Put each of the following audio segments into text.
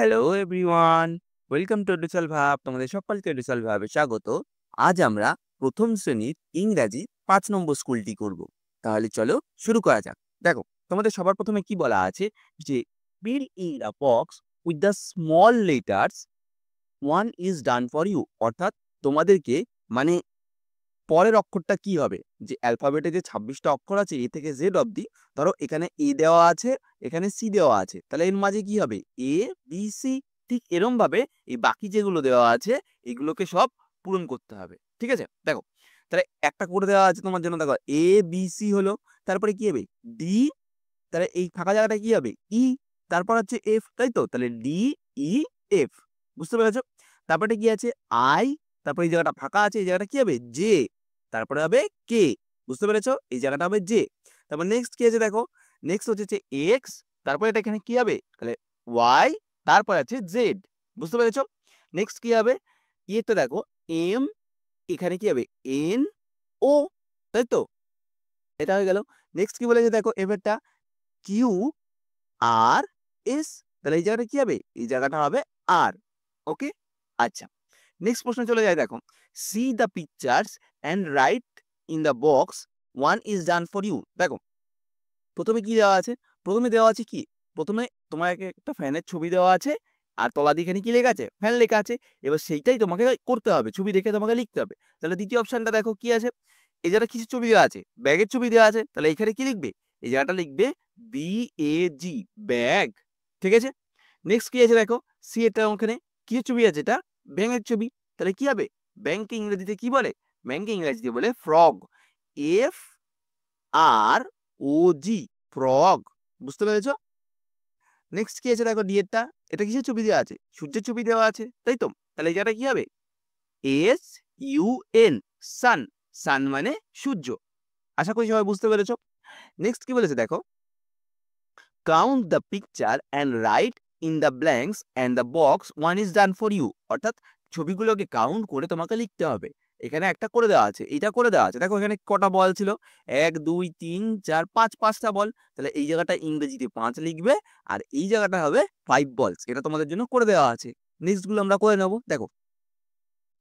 Hello everyone, welcome to এডুসল ভাব। তোমাদের সকলকে এডুসল ভাবে স্বাগত। আজ আমরা প্রথম শ্রেণীর ইংরাজি ৫ নম্বর স্কুলটি করব। তাহলে চলো শুরু করা যাক। দেখো, তোমাদের সবার প্রথমে কি বলা আছে যে fill in a box with the small letters one is done for you, অর্থাৎ তোমাদেরকে মানে পরের অক্ষরটা কি হবে, যে অ্যালফাবেটে যে ২৬টা অক্ষর আছে এ থেকে জেড অবধি, ধরো এখানে এ দেওয়া আছে, এখানে সি দেওয়া আছে, তাহলে এর মাঝে কি হবে এ বি সি। ঠিক এরম ভাবে এই বাকি যেগুলো দেওয়া আছে এগুলোকে সব পূরণ করতে হবে। ঠিক আছে, দেখো তাহলে একটা করে দেওয়া আছে তোমার জন্য, দেখো এ বি সি হলো, তারপরে কি হবে ডি, তাহলে এই ফাঁকা জায়গাটা কি হবে ই, তারপর হচ্ছে এফ, তাই তো, তাহলে ডি ই এফ। বুঝতে পেরেছো? তারপরে কি আছে আই, তারপরে এই জায়গাটা ফাঁকা আছে, এই জায়গাটা কি হবে জে, তারপরে হবে কে। বুঝতে পেরেছো? এই জায়গাটা হবে জে। তারপর নেক্সট কি আছে দেখো, নেক্সট হচ্ছে এক্স, তারপরে এটা এখানে কি হবে তাহলে ওয়াই, তারপর আছে জেড। বুঝতে পেরেছো? নেক্সট কি হবে ইয়েতে দেখো এম, এখানে কি হবে এন ও, তাই তো, এটা হয়ে গেল। নেক্সট কি বলেছে দেখো এবারটা কিউ আর এস, তাহলে এই জায়গাটা কি হবে এই জায়গাটা হবে আর। ওকে, আচ্ছা নেক্সট প্রশ্ন চলে যায় দেখো, see the pictures and write in the box one is done for you. দেখো প্রথমে কি দেওয়া আছে, প্রথমে দেওয়া আছে কি, প্রথমে তোমাকে একটা ফ্যানের ছবি দেওয়া আছে আর তলা দিয়ে এখানে কি লেখা আছে ফ্যান লেখা আছে, এবার সেইটাই তোমাকে করতে হবে, ছবি দেখে তোমাকে লিখতে হবে। তাহলে দ্বিতীয় অপশনটা দেখো কি আছে, এই জায়গাটা কিছু ছবি দেওয়া আছে, ব্যাগের ছবি দেওয়া আছে, তাহলে এখানে কি লিখবে এই জায়গাটা লিখবে বি এ জি, ব্যাগ। ঠিক আছে, নেক্সট কি আছে দেখো সি, এটা ওখানে কি ছবি আছে, এটা ব্যাঙের ছবি, তাহলে কি হবে ব্যাংকে ইংরেজিতে কি বলে, ব্যাংকে ইংরেজিতে বলে ফ্রগ, এফ আর ও জি, ফ্রগ। বুঝতে পেরেছো? নেক্সট কি আছে দেখো ডি এরটা, এটা কিসের ছবি দেওয়া আছে সূর্যের ছবি দেওয়া আছে, তাই তো, তাহলে এই জায়গাটা কি হবে এস ইউ এন, সান, সান মানে সূর্য। আশা করি সবাই বুঝতে পেরেছো। নেক্সট কি বলেছে দেখো, count the picture and write in the blanks and the box one is done for you, অর্থাৎ ছবিগুলোকে কাউন্ট করে তোমাকে লিখতে হবে। এখানে একটা করে দেওয়া আছে, এইটা করে দেওয়া আছে, দেখো এখানে কটা বল ছিল ১ ২ ৩ ৪ ৫, ৫টা বল, তাহলে এই জায়গাটা ইংরেজিতে ৫ লিখবে আর এই জায়গাটা হবে 5 বলস, এটা তোমাদের জন্য করে দেওয়া আছে। নেক্সট গুলো আমরা করে নেবো। দেখো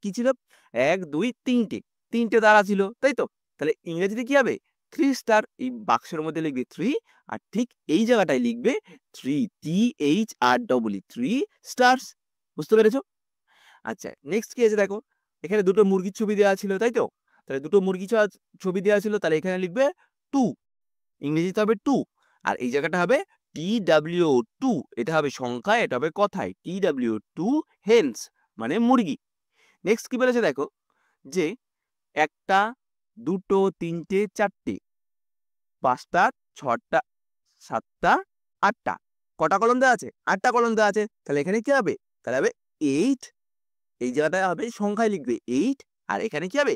কি ছিল ১ ২ ৩টে, ৩টে দ্বারা ছিল, তাই তো, তাহলে ইংরেজিতে কি হবে 3 স্টার, এই বাক্সের মধ্যে লিখবে 3 আর ঠিক এই জায়গাটায় লিখবে 3 THR 3 স্টারস। বুঝতে পেরেছো? আচ্ছা নেক্সট কি আছে দেখো, এখানে দুটো মুরগির ছবি দেওয়া ছিল, তাই তো, তাহলে দুটো মুরগি ছবি দেওয়া ছিল, তাহলে এখানে লিখবে 2, ইংরেজিতে হবে 2, আর এই জায়গাটা হবে TW2, এটা হবে সংখ্যা, এটা হবে কথায় TW2 হেন্স মানে মুরগি। নেক্সট কি বলেছে দেখো, যে ১টা ২টো ৩টে ৪টে ৫টা ৬টা ৭টা ৮টা, কটা কলম দেওয়া আছে ৮টা কলম দেওয়া আছে, তাহলে এখানে কি হবে তাহলে হবে 8, এই জায়গাটায় হবে সংখ্যায় লিখবে 8 আর এখানে কি হবে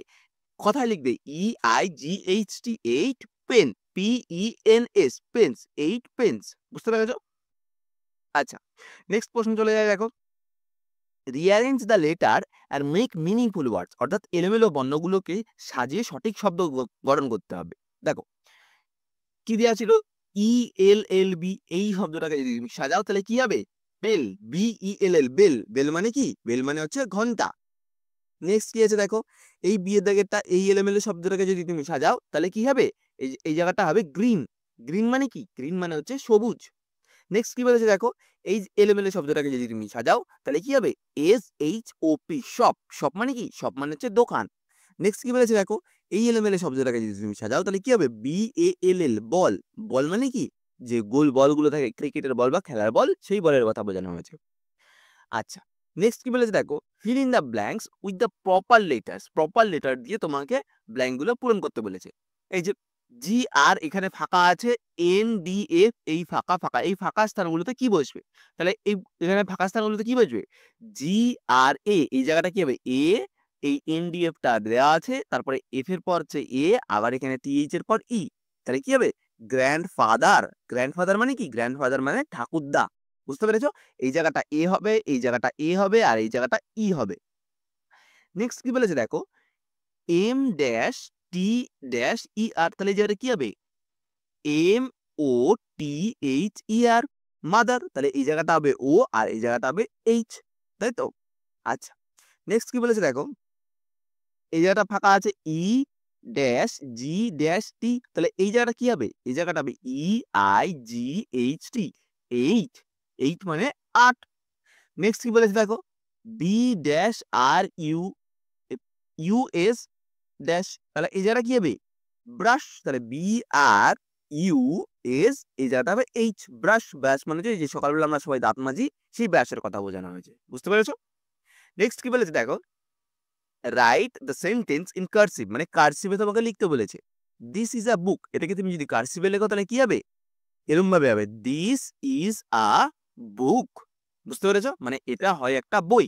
কথায় লিখবে EIGHT 8 pen, PENS pens, 8 pens. বুঝতে পেরেছো? আচ্ছা নেক্সট প্রশ্ন চলে যায় দেখো, rearrange the letter and make meaningful words, অর্থাৎ এলোমেলো বর্ণগুলোকে সাজিয়ে সঠিক শব্দ গঠন করতে হবে। দেখো কি দেওয়া ছিল ELLB, এই শব্দটাকে যদি তুমি সাজাও তাহলে কি হবে বেল, BELL, বেল, বেল মানে কি বেল মানে হচ্ছে ঘন্টা। নেক্সট কি আছে দেখো, এই বিয়ের দাগেরটা এই এলোমেলো শব্দটাকে যদি তুমি সাজাও তাহলে কি হবে এই জায়গাটা হবে গ্রিন, গ্রিন মানে কি গ্রিন মানে হচ্ছে সবুজ। নেক্সট কি বলেছে দেখো, এই এলোমেলো শব্দটাকে যদি তুমি সাজাও তাহলে কি হবে SHOP, শপ, শপ মানে কি শপ মানে হচ্ছে দোকান। নেক্সট কি বলেছে দেখো, এই এলোমেলো শব্দটাকে যদি তুমি সাজাও তাহলে কি হবে BALL, বল, বল মানে কি যে গোল বলগুলো থাকে ক্রিকেটের বল বা খেলার বল, সেই বলের কথা বোঝানো হয়েছে। আচ্ছা নেক্সট কি বলেছে দেখো, fill in the blanks with the proper letters, proper letter দিয়ে তোমাকে ব্ল্যাঙ্ক গুলো পূরণ করতে বলেছে। এই যে জি আর এখানে ফাঁকা আছে, NDF, এই ফাঁকা ফাঁকা এই ফাঁকা স্থানগুলোতে কি বসবে, তাহলে এই এখানে ফাঁকা স্থানগুলোতে কি বসবে GRA, এই জায়গাটা কি হবে এ, এই NDF টা দেওয়া আছে, তারপরে এফ এর পর হচ্ছে এ, আবার এখানে TH এর পর ই, তাহলে কি হবে গ্র্যান্ডফাদার, গ্র্যান্ডফাদার মানে কি গ্র্যান্ডফাদার মানে ঠাকুরদা। বুঝতে পেরেছো? এই জায়গাটা এ হবে, এই জায়গাটা এ হবে আর এই জায়গাটা ই হবে। নেক্সট কি বলেছে দেখো, M-T-ER, তাহলে এই জায়গাটা কি হবে MOTHER, মাদার, তাহলে এই জায়গাটা হবে ও আর এই জায়গাটা হবে এইচ, তাই তো? আচ্ছা, নেক্সট কি বলেছে দেখো, এই জায়গাটা ফাঁকা আছে ই ড্যাশ জি ড্যাশ টি, তাহলে এই জায়গাটা কি হবে? এই জায়গাটা হবে E I G H T, eight. Eight মানে 8। নেক্সট কি বলেছে দেখো, B dash R U U S dash, তাহলে এই জায়গাটা কি হবে? ব্রাশ, তাহলে বি আর ইউ এস, এই জায়গাটা হবে এইচ, ব্রাশ। ব্রাশ মানে হচ্ছে এই যে সকালবেলা আমরা সবাই দাঁত মাজি, সেই ব্রাশের কথা বোঝানো হয়েছে, বুঝতে পেরেছো? নেক্সট কি বলেছে দেখো, write the sentence in cursive, মানে কার্সিভে তোমাকে লিখতে বলেছে। দিস ইজ আ বুক, এটাকে তুমি যদি কার্সিভে লেখো তাহলে কি হবে? এরকম ভাবে হবে, দিস ইজ আ বুক, বুঝতে পেরেছো? মানে এটা হয় একটা বই।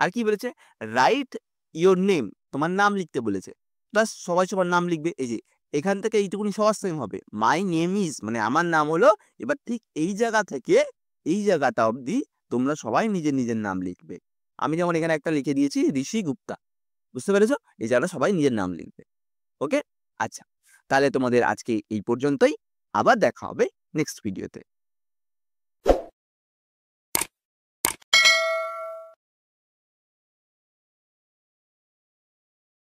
আর কি বলেছে, রাইট ইওর নেম, তোমার নাম লিখতে বলেছে। প্লাস সবাই সবার নাম লিখবে, এই যে এখান থেকে এইটুকুনি সবার সেম হবে, মাই নেম ইজ, মানে আমার নাম হলো। এবার ঠিক এই জায়গা থেকে এই জায়গাটা অবধি তোমরা সবাই নিজের নিজের নাম লিখবে। আমি যেমন এখানে একটা লিখে দিয়েছি ঋষি গুপ্তা, বুঝতে পেরেছো? এই জায়গাটা সবাই নিজের নাম লিখবে। ওকে? আচ্ছা, তাহলে তোমাদের আজকে এই পর্যন্তই। আবার দেখা হবে নেক্সট ভিডিওতে।